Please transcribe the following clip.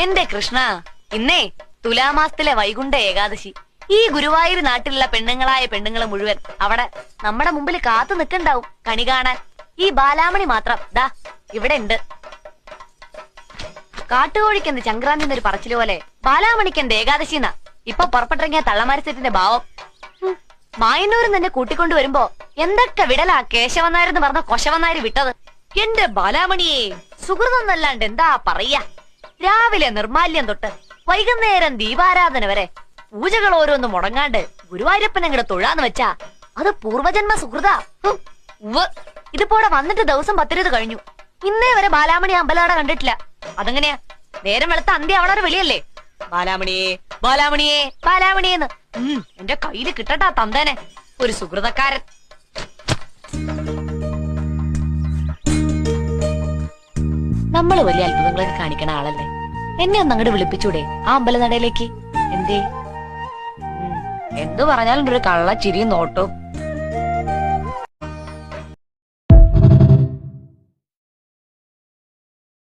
എന്റെ കൃഷ്ണ, ഇന്നേ തുലാമാസത്തിലെ വൈകുണ്ഠ ഏകാദശി. ഈ ഗുരുവായൂർ നാട്ടിലുള്ള പെണ്ണുങ്ങളായ പെണ്ണുങ്ങൾ മുഴുവൻ അവിടെ നമ്മുടെ മുമ്പിൽ കാത്തു നിൽക്കണ്ടാവും കണി കാണാൻ. ഈ ബാലാമണി മാത്രം ദാ ഇവിടെ ഉണ്ട്. കാട്ടുകോഴിക്കെന്ത് സംക്രാന്തി എന്നൊരു പറച്ചില് പോലെ ബാലാമണിക്കെന്ത് ഏകാദശി എന്നാ ഇപ്പൊ പുറപ്പെട്ടിറങ്ങിയ തള്ളമാരിസെറ്റിന്റെ ഭാവം. മായന്നൂരിൽ തന്നെ കൂട്ടിക്കൊണ്ടു വരുമ്പോ എന്തൊക്കെ വിടലാ കേശവനാരെന്ന് പറഞ്ഞ കൊശവനാര് വിട്ടത്. എന്റെ ബാലാമണിയെ സുഹൃതന്നല്ലാണ്ട് എന്താ പറയാ. രാവിലെ നിർമാല്യം തൊട്ട് വൈകുന്നേരം ദീപാരാധന വരെ പൂജകൾ ഓരോന്നും മുടങ്ങാണ്ട് ഗുരുവായൂരപ്പൻ അങ്ങടെ തൊഴാന്ന് വെച്ചാ അത് പൂർവജന്മ സുഹൃതാ. ഇതിപ്പോടെ വന്നിട്ട് ദിവസം 10 കഴിഞ്ഞു. ഇന്നേ വരെ ബാലാമണി അമ്പലട കണ്ടിട്ടില്ല. അതെങ്ങനെയാ? നേരം വെളുത്ത അന്ത്യ അവളൊരു വിളിയല്ലേ, ബാലാമണിയെ ബാലാമണിയെ ബാലാമണിയെന്ന്. എന്റെ കയ്യില് കിട്ടട്ടാ തന്തേനെ, ഒരു സുഹൃതക്കാരൻ. നമ്മള് വലിയ അത്ഭുതങ്ങളൊക്കെ കാണിക്കണ ആളല്ലേ. എന്നെ ഒന്ന് അങ്ങോട്ട് വിളിപ്പിച്ചൂടെ ആ അമ്പലനടയിലേക്ക്? എന്തേ? എന്തു പറഞ്ഞാലും ഒരു കള്ള ചിരിയും നോട്ടവും.